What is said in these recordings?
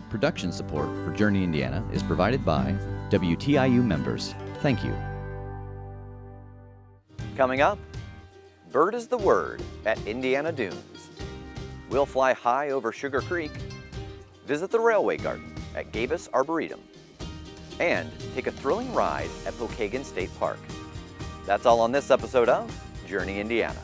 Production support for Journey Indiana is provided by WTIU members. Thank you. Coming up, bird is the word at Indiana Dunes. We'll fly high over Sugar Creek, visit the Railway Garden at Gabis Arboretum, and take a thrilling ride at Pokagon State Park. That's all on this episode of Journey Indiana.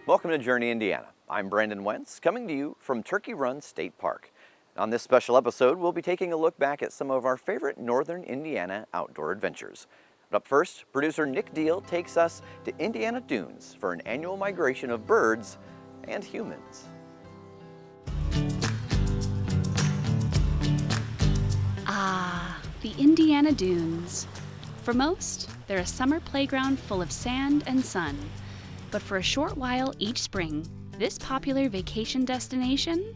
Welcome to Journey Indiana. I'm Brandon Wentz, coming to you from Turkey Run State Park. On this special episode, we'll be taking a look back at some of our favorite northern Indiana outdoor adventures. But up first, producer Nick Deal takes us to Indiana Dunes for an annual migration of birds and humans. Ah, the Indiana Dunes. For most, they're a summer playground full of sand and sun. But for a short while each spring, this popular vacation destination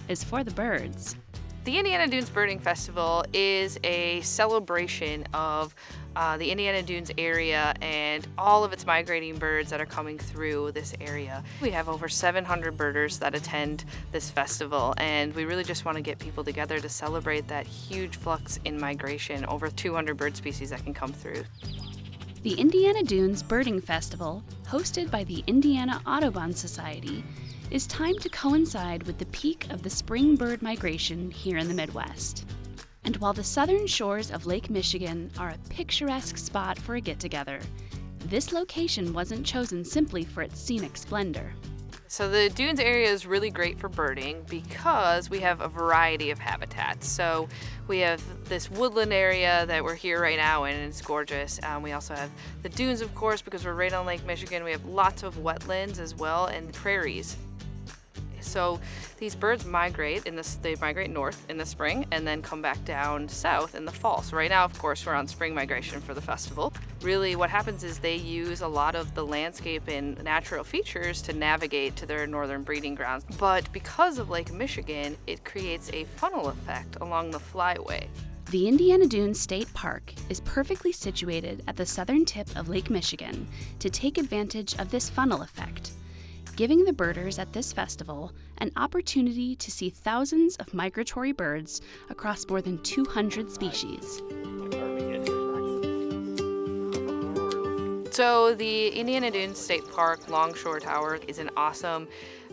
is for the birds. The Indiana Dunes Birding Festival is a celebration of the Indiana Dunes area and all of its migrating birds that are coming through this area. We have over 700 birders that attend this festival, and we really just want to get people together to celebrate that huge flux in migration, over 200 bird species that can come through. The Indiana Dunes Birding Festival, hosted by the Indiana Audubon Society, is timed to coincide with the peak of the spring bird migration here in the Midwest. And while the southern shores of Lake Michigan are a picturesque spot for a get-together, this location wasn't chosen simply for its scenic splendor. So the dunes area is really great for birding because we have a variety of habitats. So we have this woodland area that we're here right now and it's gorgeous. We also have the dunes, of course, because we're right on Lake Michigan. We have lots of wetlands as well and prairies. So these birds migrate they migrate north in the spring and then come back down south in the fall. So right now, of course, we're on spring migration for the festival. Really what happens is they use a lot of the landscape and natural features to navigate to their northern breeding grounds. But because of Lake Michigan, it creates a funnel effect along the flyway. The Indiana Dunes State Park is perfectly situated at the southern tip of Lake Michigan to take advantage of this funnel effect, giving the birders at this festival an opportunity to see thousands of migratory birds across more than 200 species. So the Indiana Dunes State Park Longshore Tower is an awesome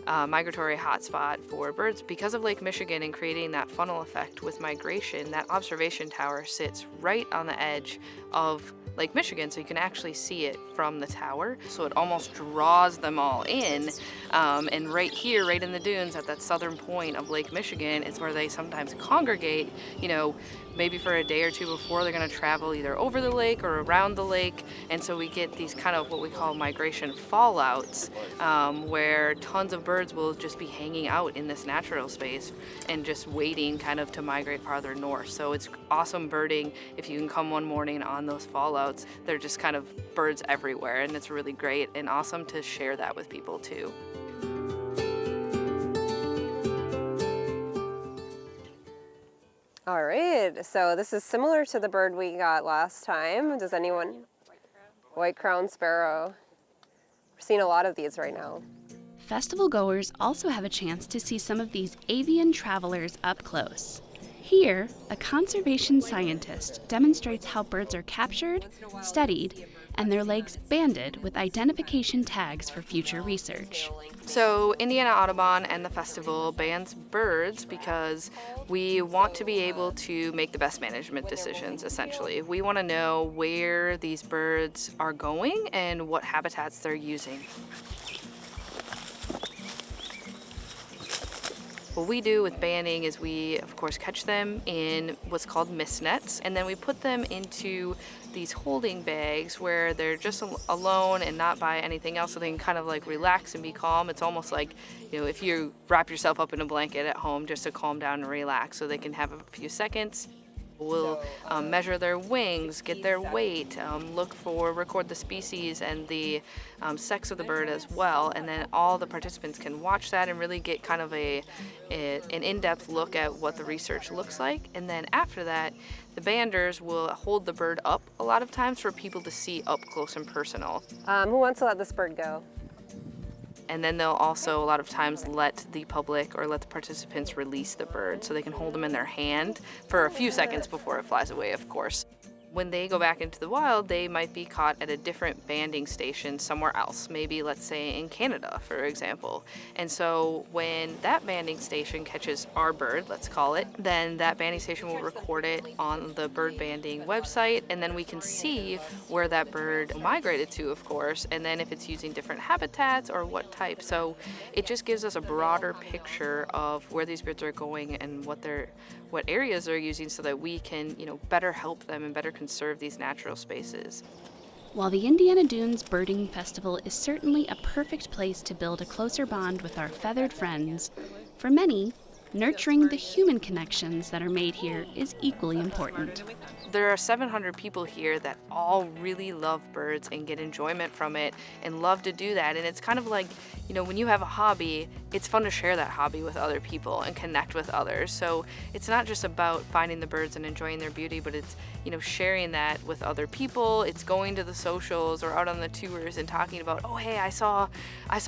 migratory hotspot for birds. Because of Lake Michigan and creating that funnel effect with migration, that observation tower sits right on the edge of Lake Michigan, so you can actually see it from the tower. So it almost draws them all in. And right here, right in the dunes at that southern point of Lake Michigan is where they sometimes congregate, maybe for a day or two before they're going to travel either over the lake or around the lake. And so we get these kind of what we call migration fallouts, where tons of birds will just be hanging out in this natural space and just waiting kind of to migrate farther north. So it's awesome birding if you can come one morning on those fallouts. They're just kind of birds everywhere, and it's really great and awesome to share that with people too. All right, so this is similar to the bird we got last time. Does anyone? White crowned sparrow. We're seeing a lot of these right now. Festival goers also have a chance to see some of these avian travelers up close. Here, a conservation scientist demonstrates how birds are captured, studied, and their legs banded with identification tags for future research. So Indiana Audubon and the festival bans birds because we want to be able to make the best management decisions, essentially. We want to know where these birds are going and what habitats they're using. What we do with banning is we, of course, catch them in what's called mist nets, and then we put them into these holding bags where they're just alone and not by anything else, so they can kind of like relax and be calm. It's almost like, if you wrap yourself up in a blanket at home just to calm down and relax, so they can have a few seconds. We'll measure their wings, get their weight, record the species and the sex of the bird as well, and then all the participants can watch that and really get kind of an in-depth look at what the research looks like. And then after that, The banders will hold the bird up a lot of times for people to see up close and personal. Who wants to let this bird go? And then they'll also a lot of times let the public or let the participants release the bird so they can hold them in their hand for a few seconds before it flies away, of course. When they go back into the wild, they might be caught at a different banding station somewhere else, maybe let's say in Canada, for example. And so when that banding station catches our bird, let's call it, then that banding station will record it on the bird banding website, and then we can see where that bird migrated to, of course, and then if it's using different habitats or what type. So it just gives us a broader picture of where these birds are going and what areas they're using so that we can, better help them and better conserve these natural spaces. While the Indiana Dunes Birding Festival is certainly a perfect place to build a closer bond with our feathered friends, for many, nurturing the human connections that are made here is equally important. There are 700 people here that all really love birds and get enjoyment from it and love to do that. And it's kind of like, when you have a hobby, it's fun to share that hobby with other people and connect with others. So it's not just about finding the birds and enjoying their beauty, but it's, sharing that with other people. It's going to the socials or out on the tours and talking about, oh, hey, I saw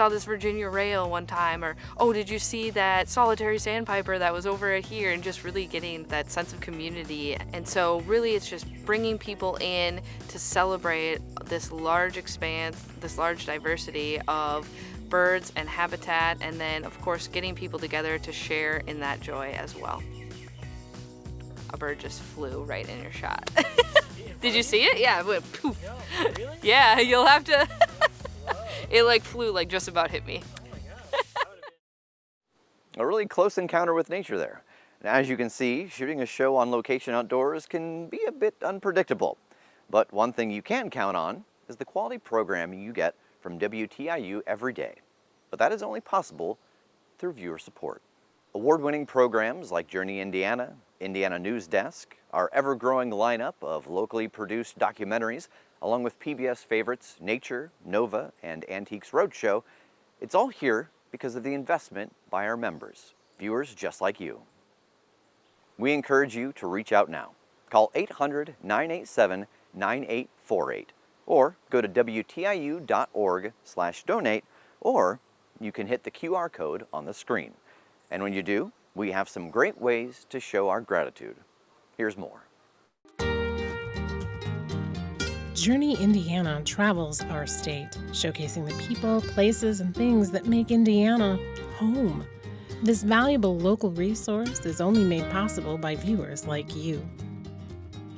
this Virginia rail one time, or, oh, did you see that solitary sandpiper that was over here, and just really getting that sense of community. And so really it's just bringing people in to celebrate this large expanse, this large diversity of birds and habitat, and then of course getting people together to share in that joy as well. A bird just flew right in your shot. Did you see it? Yeah, it went poof. Really? Yeah, you'll have to. It flew, just about hit me. A really close encounter with nature there. And as you can see, shooting a show on location outdoors can be a bit unpredictable. But one thing you can count on is the quality programming you get from WTIU every day. But that is only possible through viewer support. Award-winning programs like Journey Indiana, Indiana News Desk, our ever-growing lineup of locally produced documentaries, along with PBS favorites Nature, Nova, and Antiques Roadshow, it's all here because of the investment by our members, viewers just like you. We encourage you to reach out now. Call 800-987-9848 or go to WTIU.org/donate, or you can hit the QR code on the screen. And when you do, we have some great ways to show our gratitude. Here's more. Journey Indiana travels our state, showcasing the people, places, and things that make Indiana home. This valuable local resource is only made possible by viewers like you.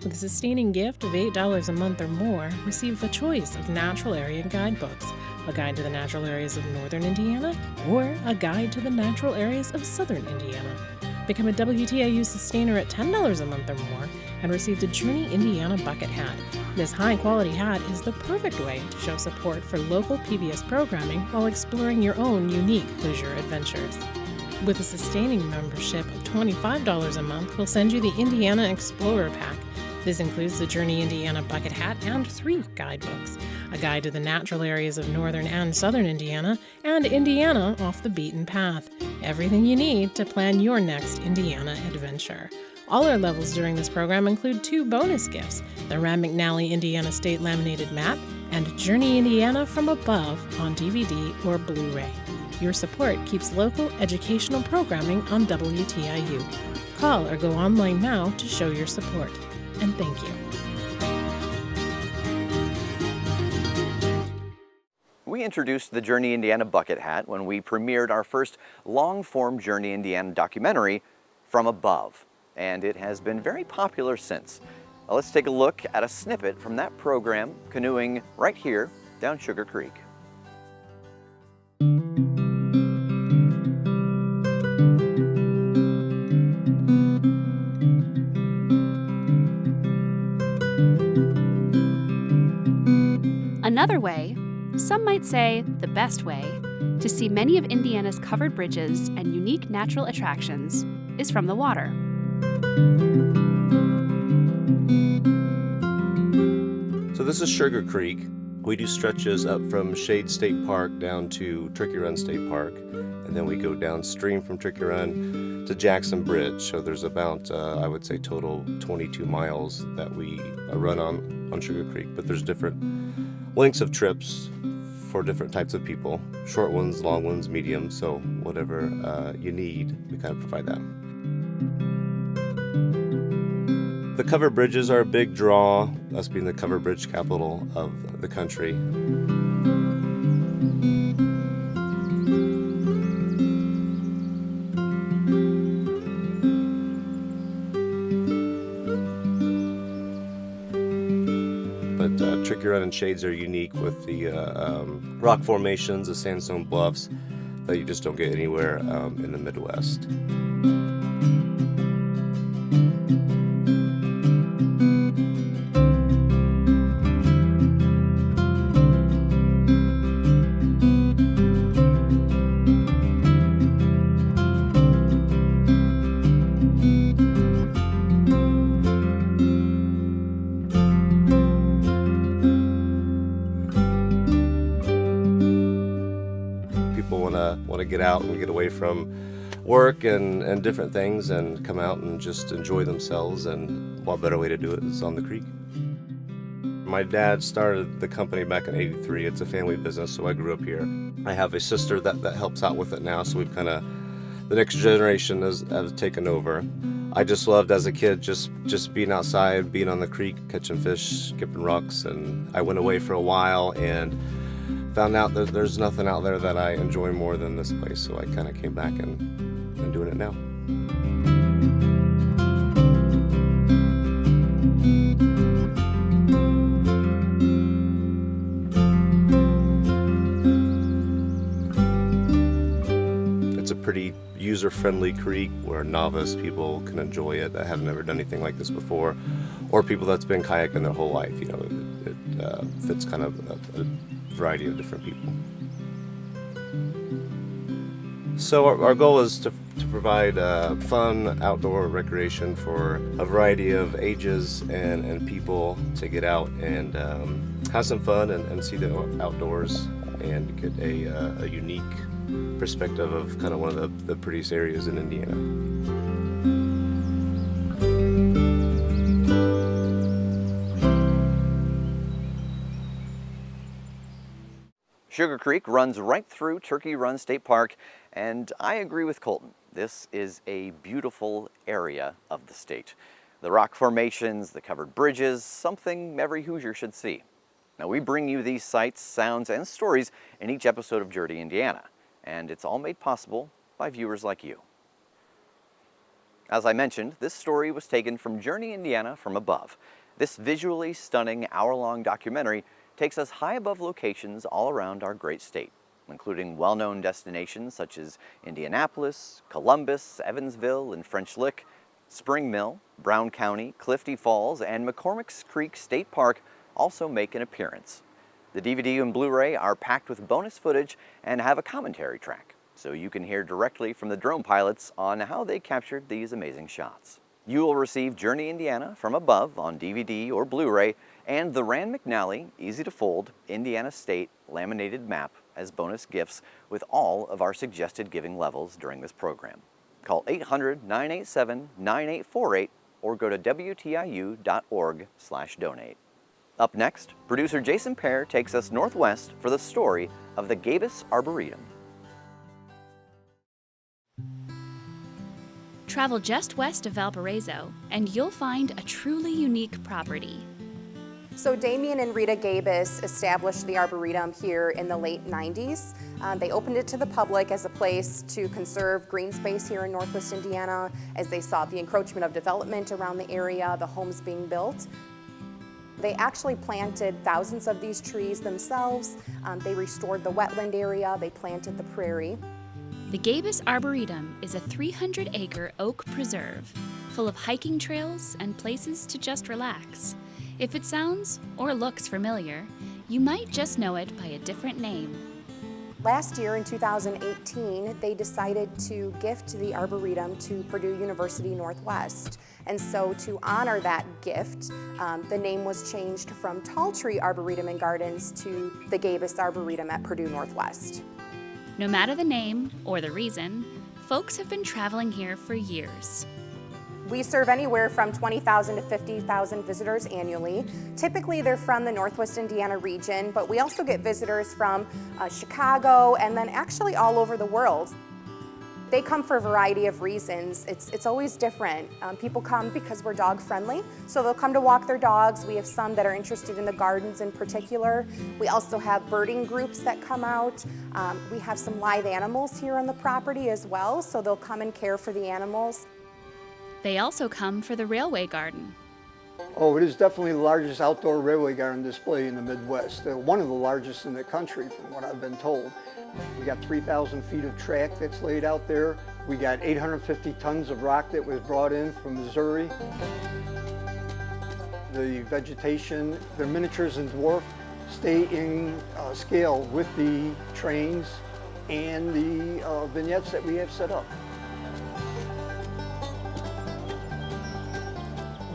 With a sustaining gift of $8 a month or more, receive a choice of natural area guidebooks, a guide to the natural areas of northern Indiana, or a guide to the natural areas of southern Indiana. Become a WTIU sustainer at $10 a month or more and receive the Journey Indiana bucket hat. This high-quality hat is the perfect way to show support for local PBS programming while exploring your own unique leisure adventures. With a sustaining membership of $25 a month, we'll send you the Indiana Explorer Pack. This includes the Journey Indiana bucket hat and 3 guidebooks, a guide to the natural areas of northern and southern Indiana, and Indiana Off the Beaten Path. Everything you need to plan your next Indiana adventure. All our levels during this program include 2 bonus gifts, the Rand McNally Indiana State Laminated Map and Journey Indiana from Above on DVD or Blu-ray. Your support keeps local educational programming on WTIU. Call or go online now to show your support. And thank you. We introduced the Journey Indiana bucket hat when we premiered our first long-form Journey Indiana documentary, From Above, and it has been very popular since. Now let's take a look at a snippet from that program, canoeing right here down Sugar Creek. Another way, some might say the best way, to see many of Indiana's covered bridges and unique natural attractions is from the water. So this is Sugar Creek. We do stretches up from Shade State Park down to Turkey Run State Park, and then we go downstream from Turkey Run to Jackson Bridge. So there's about, I would say, total 22 miles that we run on Sugar Creek, but there's different lengths of trips for different types of people, short ones, long ones, medium, so whatever you need, we kind of provide that. The covered bridges are a big draw, us being the covered bridge capital of the country. But Turkey Run and Shades are unique with the rock formations, the sandstone bluffs that you just don't get anywhere in the Midwest. Want to get out and get away from work and different things and come out and just enjoy themselves, and what better way to do it is on the creek. My dad started the company back in '83. It's a family business, so I grew up here. I have a sister that helps out with it now, so we've kind of, the next generation has taken over. I just loved as a kid just being outside, being on the creek, catching fish, skipping rocks, and I went away for a while and found out that there's nothing out there that I enjoy more than this place, so I kind of came back and doing it now. It's a pretty user-friendly creek where novice people can enjoy it that have never done anything like this before, or people that's been kayaking their whole life. You know, it fits kind of a variety of different people. So our goal is to provide fun outdoor recreation for a variety of ages and people to get out and have some fun and see the outdoors and get a unique perspective of kind of one of the prettiest areas in Indiana. Sugar Creek runs right through Turkey Run State Park, and I agree with Colton. This is a beautiful area of the state. The rock formations, the covered bridges, something every Hoosier should see. Now, we bring you these sights, sounds, and stories in each episode of Journey Indiana, and it's all made possible by viewers like you. As I mentioned, this story was taken from Journey Indiana from Above. This visually stunning hour-long documentary takes us high above locations all around our great state, including well-known destinations such as Indianapolis, Columbus, Evansville, and French Lick, Spring Mill, Brown County, Clifty Falls, and McCormick's Creek State Park also make an appearance. The DVD and Blu-ray are packed with bonus footage and have a commentary track, so you can hear directly from the drone pilots on how they captured these amazing shots. You will receive Journey Indiana from Above on DVD or Blu-ray and the Rand McNally easy-to-fold Indiana State laminated map as bonus gifts with all of our suggested giving levels during this program. Call 800-987-9848 or go to WTIU.org/donate. Up next, producer Jason Pear takes us northwest for the story of the Gabis Arboretum. Travel just west of Valparaiso, and you'll find a truly unique property. So Damien and Rita Gabis established the Arboretum here in the late 90s. They opened it to the public as a place to conserve green space here in Northwest Indiana as they saw the encroachment of development around the area, the homes being built. They actually planted thousands of these trees themselves. They restored the wetland area, they planted the prairie. The Gabis Arboretum is a 300-acre oak preserve full of hiking trails and places to just relax. If it sounds or looks familiar, you might just know it by a different name. Last year in 2018, they decided to gift the Arboretum to Purdue University Northwest. And so to honor that gift, the name was changed from Tall Tree Arboretum and Gardens to the Gabis Arboretum at Purdue Northwest. No matter the name or the reason, folks have been traveling here for years. We serve anywhere from 20,000 to 50,000 visitors annually. Typically they're from the Northwest Indiana region, but we also get visitors from Chicago and then actually all over the world. They come for a variety of reasons. It's always different. People come because we're dog friendly, so they'll come to walk their dogs. We have some that are interested in the gardens in particular. We also have birding groups that come out. We have some live animals here on the property as well, so they'll come and care for the animals. They also come for the Railway Garden. Oh, it is definitely the largest outdoor railway garden display in the Midwest. One of the largest in the country, from what I've been told. We got 3,000 feet of track that's laid out there. We got 850 tons of rock that was brought in from Missouri. The vegetation, the miniatures and dwarf, stay in scale with the trains and the vignettes that we have set up.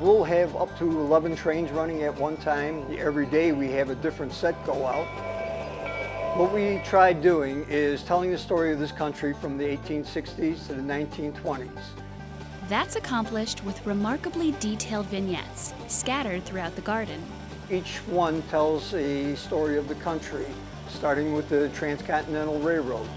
We'll have up to 11 trains running at one time. Every day we have a different set go out. What we tried doing is telling the story of this country from the 1860s to the 1920s. That's accomplished with remarkably detailed vignettes scattered throughout the garden. Each one tells a story of the country, starting with the Transcontinental Railroad.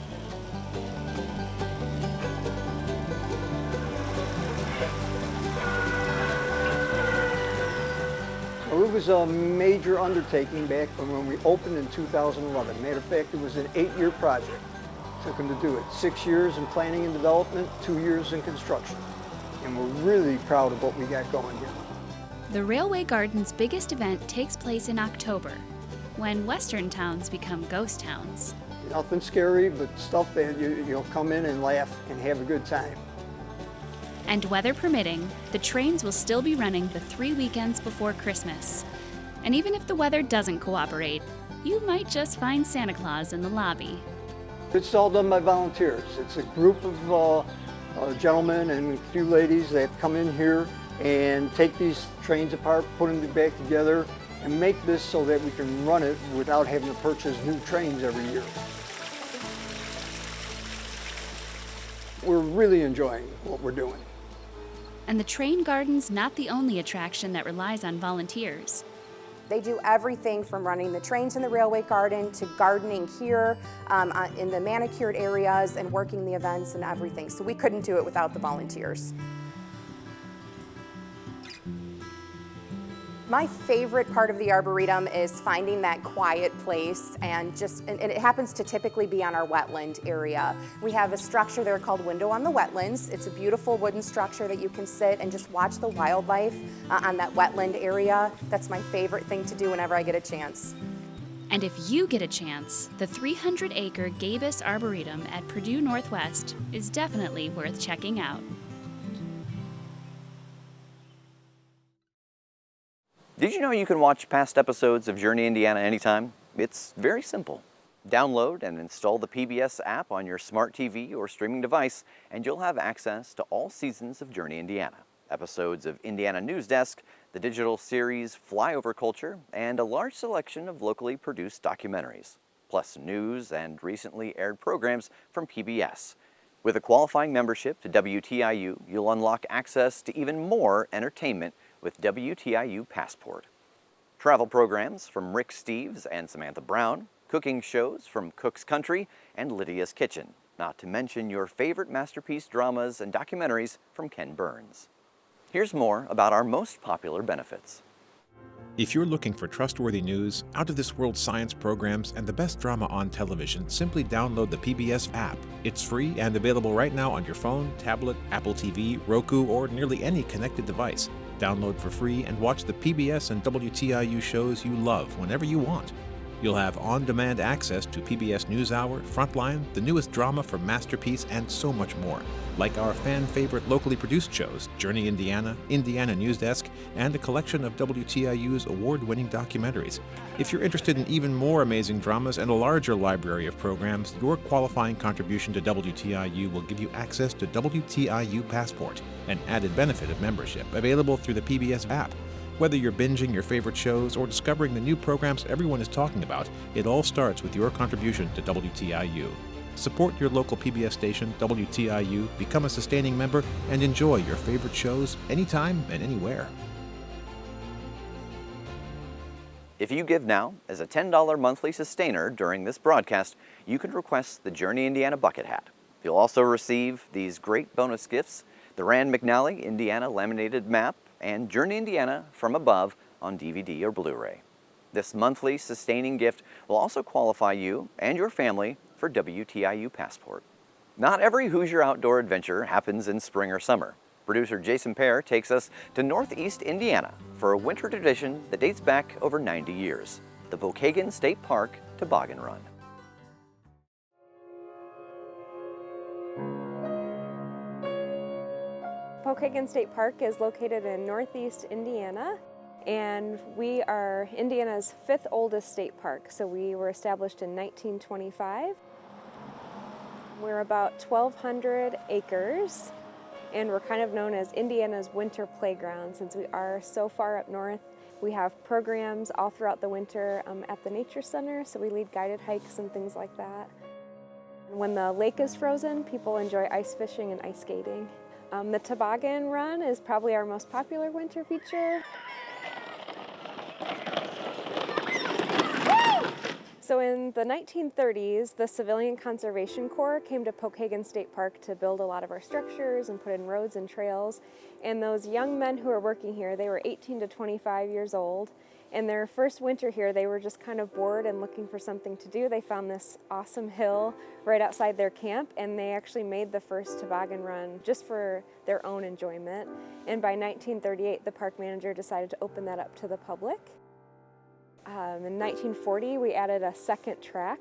It was a major undertaking back when we opened in 2011. Matter of fact, it was an 8-year project. It took them to do it. 6 years in planning and development, 2 years in construction. And we're really proud of what we got going here. The Railway Garden's biggest event takes place in October, when western towns become ghost towns. Nothing scary, but stuff that you'll come in and laugh and have a good time. And weather permitting, the trains will still be running the 3 weekends before Christmas. And even if the weather doesn't cooperate, you might just find Santa Claus in the lobby. It's all done by volunteers. It's a group of gentlemen and a few ladies that come in here and take these trains apart, put them back together, and make this so that we can run it without having to purchase new trains every year. We're really enjoying what we're doing. And the train garden's not the only attraction that relies on volunteers. They do everything from running the trains in the Railway Garden to gardening here in the manicured areas and working the events and everything. So we couldn't do it without the volunteers. My favorite part of the Arboretum is finding that quiet place and it happens to typically be on our wetland area. We have a structure there called Window on the Wetlands. It's a beautiful wooden structure that you can sit and just watch the wildlife on that wetland area. That's my favorite thing to do whenever I get a chance. And if you get a chance, the 300-acre Gabis Arboretum at Purdue Northwest is definitely worth checking out. Did you know you can watch past episodes of Journey Indiana anytime? It's very simple. Download and install the PBS app on your smart TV or streaming device, and you'll have access to all seasons of Journey Indiana, episodes of Indiana News Desk, the digital series Flyover Culture, and a large selection of locally produced documentaries, plus news and recently aired programs from PBS. With a qualifying membership to WTIU, you'll unlock access to even more entertainment with WTIU Passport. Travel programs from Rick Steves and Samantha Brown, cooking shows from Cook's Country and Lydia's Kitchen, not to mention your favorite masterpiece dramas and documentaries from Ken Burns. Here's more about our most popular benefits. If you're looking for trustworthy news, out-of-this-world science programs, and the best drama on television, simply download the PBS app. It's free and available right now on your phone, tablet, Apple TV, Roku, or nearly any connected device. Download for free and watch the PBS and WTIU shows you love whenever you want. You'll have on-demand access to PBS NewsHour, Frontline, the newest drama from Masterpiece, and so much more, like our fan-favorite locally produced shows, Journey Indiana, Indiana News Desk, and a collection of WTIU's award-winning documentaries. If you're interested in even more amazing dramas and a larger library of programs, your qualifying contribution to WTIU will give you access to WTIU Passport, an added benefit of membership, available through the PBS app. Whether you're binging your favorite shows or discovering the new programs everyone is talking about, it all starts with your contribution to WTIU. Support your local PBS station, WTIU, become a sustaining member, and enjoy your favorite shows anytime and anywhere. If you give now as a $10 monthly sustainer during this broadcast, you can request the Journey Indiana bucket hat. You'll also receive these great bonus gifts: the Rand McNally Indiana laminated map and Journey Indiana from Above on DVD or Blu-ray. This monthly sustaining gift will also qualify you and your family for WTIU Passport. Not every Hoosier outdoor adventure happens in spring or summer. Producer Jason Pear takes us to Northeast Indiana for a winter tradition that dates back over 90 years, the Pokagon State Park Toboggan Run. Pokagon State Park is located in Northeast Indiana, and we are Indiana's 5th oldest state park. So we were established in 1925. We're about 1,200 acres, and we're kind of known as Indiana's winter playground since we are so far up north. We have programs all throughout the winter at the Nature Center, so we lead guided hikes and things like that. And when the lake is frozen, people enjoy ice fishing and ice skating. The toboggan run is probably our most popular winter feature. So in the 1930s, the Civilian Conservation Corps came to Pokagon State Park to build a lot of our structures and put in roads and trails. And those young men who were working here, they were 18 to 25 years old. In their first winter here, they were just kind of bored and looking for something to do. They found this awesome hill right outside their camp, and they actually made the first toboggan run just for their own enjoyment. And by 1938, the park manager decided to open that up to the public. In 1940, we added a second track.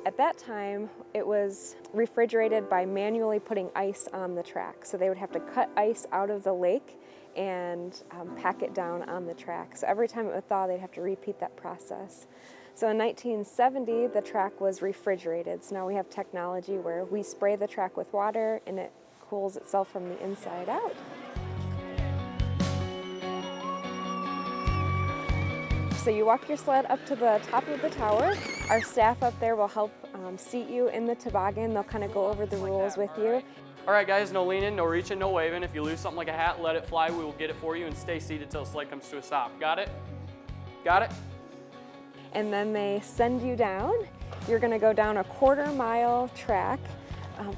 At that time, it was refrigerated by manually putting ice on the track. So they would have to cut ice out of the lake and pack it down on the track. So every time it would thaw, they'd have to repeat that process. So in 1970, the track was refrigerated. So now we have technology where we spray the track with water and it cools itself from the inside out. So you walk your sled up to the top of the tower. Our staff up there will help seat you in the toboggan. They'll kind of go over the rules with you. All right, guys, no leaning, no reaching, no waving. If you lose something like a hat, let it fly. We will get it for you and stay seated till the sled comes to a stop. Got it? Got it? And then they send you down. You're going to go down a 1/4 mile track.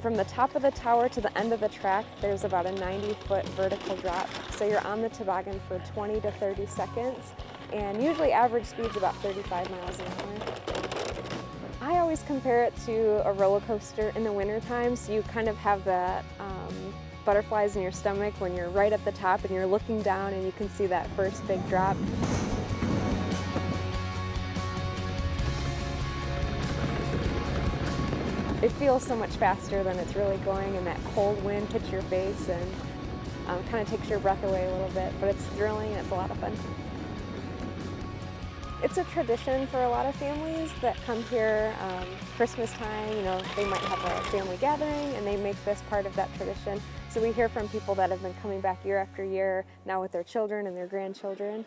From the top of the tower to the end of the track, there's about a 90-foot vertical drop. So you're on the toboggan for 20 to 30 seconds. And usually average speed's about 35 miles an hour. I always compare it to a roller coaster in the wintertime, so you kind of have that butterflies in your stomach when you're right at the top and you're looking down and you can see that first big drop. It feels so much faster than it's really going, and that cold wind hits your face and kind of takes your breath away a little bit, but it's thrilling and it's a lot of fun. It's a tradition for a lot of families that come here Christmas time. You know, they might have a family gathering and they make this part of that tradition. So we hear from people that have been coming back year after year now with their children and their grandchildren.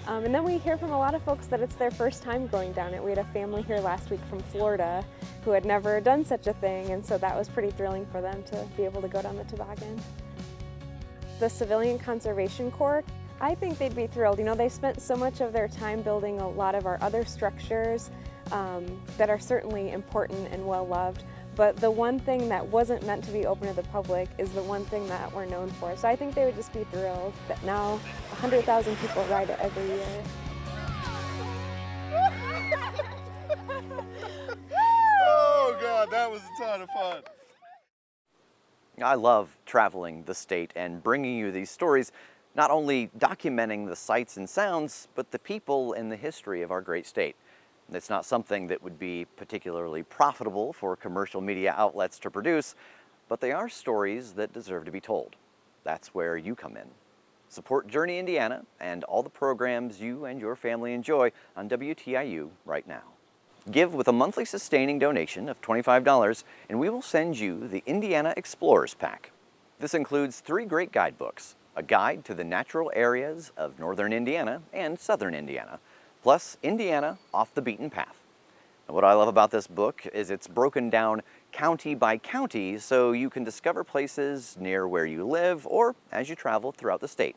And then we hear from a lot of folks that it's their first time going down it. We had a family here last week from Florida who had never done such a thing, and so that was pretty thrilling for them to be able to go down the toboggan. The Civilian Conservation Corps, I think they'd be thrilled. You know, they spent so much of their time building a lot of our other structures that are certainly important and well loved, but the one thing that wasn't meant to be open to the public is the one thing that we're known for. So I think they would just be thrilled that now 100,000 people ride it every year. Oh God, that was a ton of fun. I love traveling the state and bringing you these stories not only documenting the sights and sounds, but the people and the history of our great state. It's not something that would be particularly profitable for commercial media outlets to produce, but they are stories that deserve to be told. That's where you come in. Support Journey Indiana and all the programs you and your family enjoy on WTIU right now. Give with a monthly sustaining donation of $25 and we will send you the Indiana Explorers Pack. This includes 3 great guidebooks, a guide to the natural areas of northern Indiana and southern Indiana, plus Indiana Off the Beaten Path. And what I love about this book is it's broken down county by county so you can discover places near where you live or as you travel throughout the state.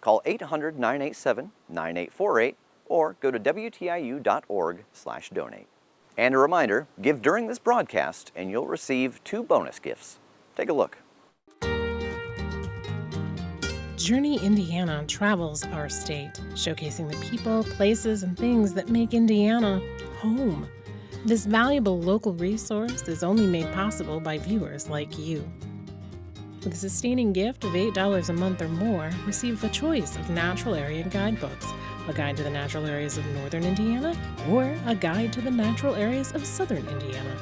Call 800-987-9848 or go to WTIU.org/donate. And a reminder, give during this broadcast and you'll receive 2 bonus gifts. Take a look. Journey Indiana travels our state, showcasing the people, places, and things that make Indiana home. This valuable local resource is only made possible by viewers like you. With a sustaining gift of $8 a month or more, receive a choice of natural area guidebooks, a guide to the natural areas of northern Indiana, or a guide to the natural areas of southern Indiana.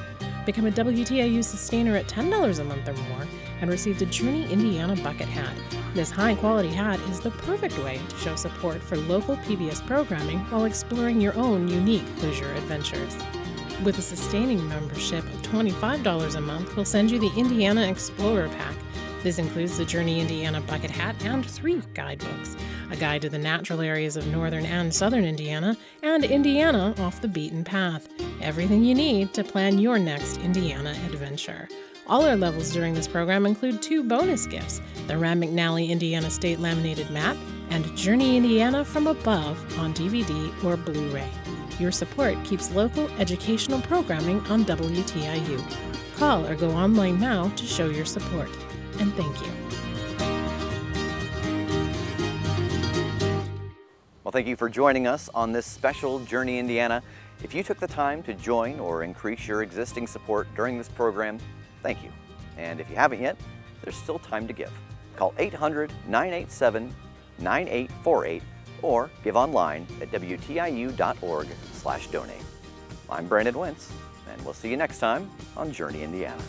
Become a WTIU sustainer at $10 a month or more and receive the Journey Indiana bucket hat. This high-quality hat is the perfect way to show support for local PBS programming while exploring your own unique leisure adventures. With a sustaining membership of $25 a month, we'll send you the Indiana Explorer Pack. This includes the Journey Indiana bucket hat and 3 guidebooks, a guide to the natural areas of northern and southern Indiana, and Indiana Off the Beaten Path. Everything you need to plan your next Indiana adventure. All our levels during this program include 2 bonus gifts, the Rand McNally Indiana State Laminated Map and Journey Indiana from Above on DVD or Blu-ray. Your support keeps local educational programming on WTIU. Call or go online now to show your support. And thank you. Well, thank you for joining us on this special Journey Indiana. If you took the time to join or increase your existing support during this program, thank you. And if you haven't yet, there's still time to give. Call 800-987-9848 or give online at WTIU.org/donate. I'm Brandon Wentz, and we'll see you next time on Journey Indiana.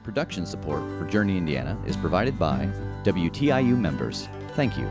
Production support for Journey Indiana is provided by WTIU members. Thank you.